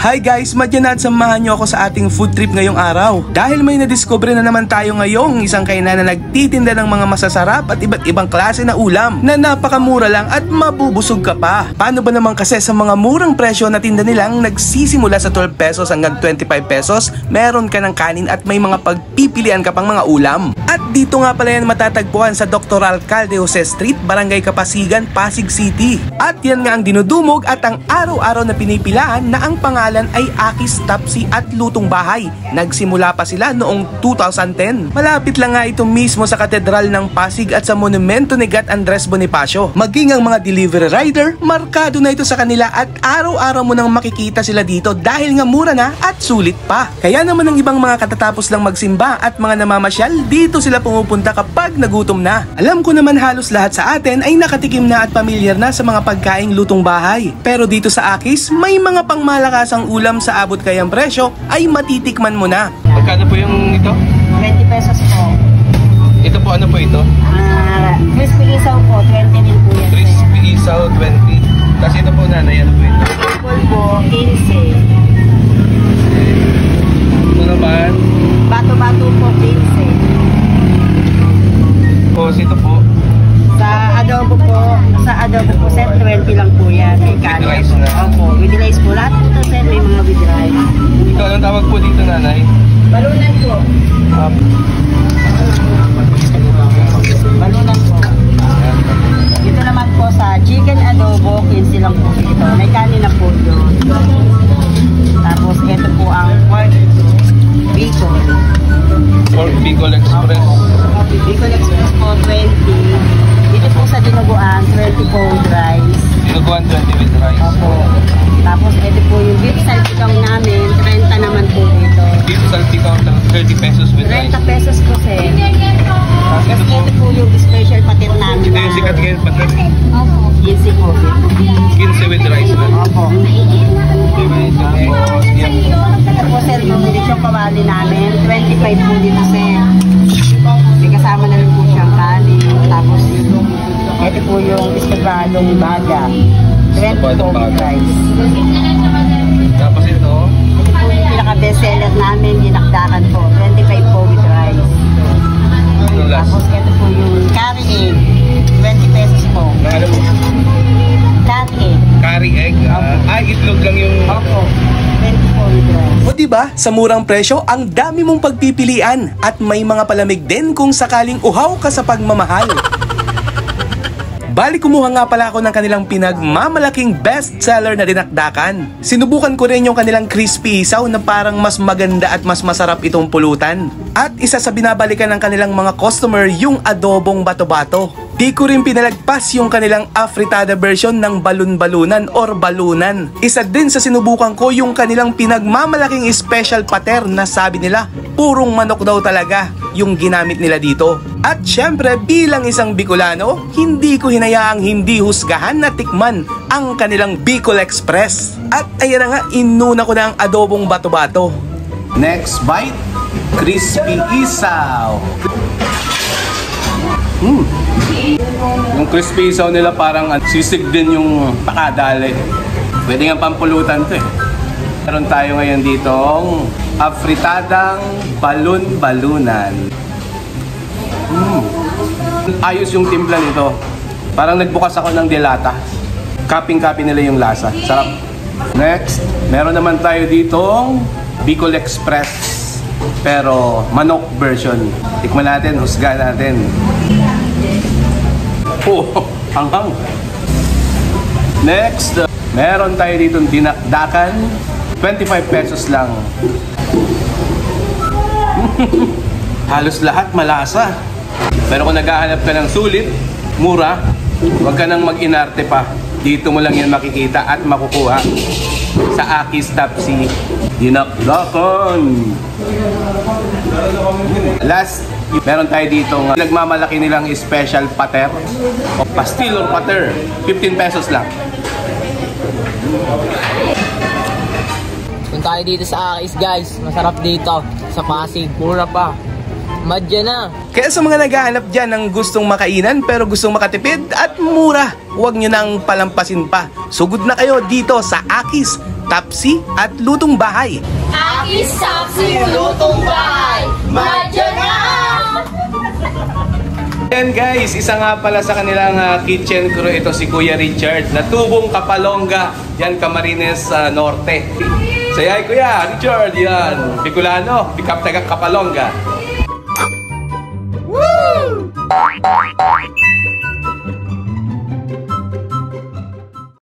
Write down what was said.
Hi guys, madyan at samahan nyo ako sa ating food trip ngayong araw. Dahil may nadiscover na naman tayo ngayong isang kainan na nagtitinda ng mga masasarap at iba't ibang klase na ulam na napakamura lang at mabubusog ka pa. Paano ba naman kasi sa mga murang presyo na tinda nilang nagsisimula sa 12 pesos hanggang 25 pesos, meron ka ng kanin at may mga pagpipilian ka pang mga ulam. At dito nga pala yan matatagpuan sa Dr. Alcalde Jose Street, Barangay Kapasigan, Pasig City. At yan nga ang dinudumog at ang araw-araw na pinipilaan na ang pangalan ay Aki's Tapsi at Lutong Bahay. Nagsimula pa sila noong 2010. Malapit lang nga ito mismo sa Katedral ng Pasig at sa monumento ni Gat Andres Bonifacio. Maging ang mga delivery rider, markado na ito sa kanila at araw-araw mo nang makikita sila dito dahil nga mura na at sulit pa. Kaya naman ang ibang mga katatapos lang magsimba at mga namamasyal, dito sila pumupunta kapag nagutom na. Alam ko naman halos lahat sa atin ay nakatikim na at pamilyar na sa mga pagkaing Lutong Bahay. Pero dito sa Aki's, may mga pangmalakasang ulam sa abot kayang presyo ay matitikman mo na. Magkano po yung ito? 20 pesos po. Ito po, ano po ito? Crispy isaw po, 20 rin po yan. Crispy isaw, 20. Tapos ito po, nanay, ano po ito? Apple po, 15. Ito naman? Bato-bato po, 15. Tapos ito po? Sa adobo po, set 20 lang po yan. May with rice na? Opo, with rice po. Lahat po ito, set, may mga with rice. Ito, anong tawag po dito, nanay? Balunan po. Balunan po. Dito naman po sa chicken adobo, 15 lang po dito. May kanin na po doon. Tapos ito po ang pork bacon. Pork Bicol Express. Bicol Express po, 20. Dito po sa dinuguan, 20 po with rice. Dinuguan 20 with rice. Opo. Tapos ito po yung beef salpicong namin, 30 naman po dito. Beef salpicong 30 pesos with rice. 30 pesos po sir. Tapos Tapos ito po yung special patit namin. ito yung sikat ngayon patit. Opo. 15 po. 15 with rice na. Opo. Tapos yan. Ito po sir, yung lechong kawali namin, 25 po dito sir. May kasama na rin po siyang kanin. Tapos ito po yung istagbalong baga, 20 po with rice. Tapos ito? Ito po yung pinaka-best seller namin, dinakdakan po, 25 po with rice. Ito last. Tapos ito po yung curry egg, 20 pesos po. Ano po? Curry egg. Curry egg? Itlog lang yung... Opo, 20 po with rice. O diba, sa murang presyo, ang dami mong pagpipilian at may mga palamig din kung sakaling uhaw ka sa pagmamahal. Bali kumuha nga pala ako ng kanilang pinagmamalaking bestseller na dinakdakan. Sinubukan ko rin yung kanilang crispy isaw na parang mas maganda at mas masarap itong pulutan. At isa sa binabalikan ng kanilang mga customer yung adobong bato-bato. Di ko rin pinalagpas yung kanilang afritada version ng balun-balunan or balunan. Isa din sa sinubukan ko yung kanilang pinagmamalaking special pater na sabi nila purong manok daw talaga yung ginamit nila dito. At syempre bilang isang Bicolano, hindi ko hinayaang hindi husgahan na tikman ang kanilang Bicol Express. At ayan na nga, inuna ko na ang adobong bato-bato. Next bite, crispy isaw. Yung crispy isaw nila parang sisig din yung pakadali. Pwede nga pampulutan to eh. Meron tayo ngayon ditong afritadang balun-balunan. Ayos yung timpla nito. Parang nagbukas ako ng delata. Kaping-kapi nila yung lasa. Sarap. Next, meron naman tayo ditong Bicol Express. Pero manok version. Tikman natin, husga natin. Oh, hanghang. Next, meron tayo ditong dinakdakan. 25 pesos lang. Halos lahat malasa. Pero kung naghahanap ka ng sulit, mura, huwag ka nang mag-inarte pa. Dito mo lang yan makikita at makukuha sa Aki's Tapsi dinakdakan. Last, meron tayo dito nagmamalaki nilang special pater o pastil or pater, 15 pesos lang. Punta tayo dito sa Aki's guys, masarap dito sa Pasig, mura pa. Madya na. Kaya sa mga naghahanap dyan ng gustong makainan pero gustong makatipid at mura, huwag nyo nang palampasin pa. Sugod na kayo dito sa Aki's tapsi at lutong bahay. Aki Sapsi Lutong Bahay. Madya na! Yan guys, isa nga pala sa kanilang kitchen crew ito si Kuya Richard na tubong Kapalonga, yan Camarines Norte. Sayay Kuya Richard, yan Bicolano, taga Kapalonga. Woo!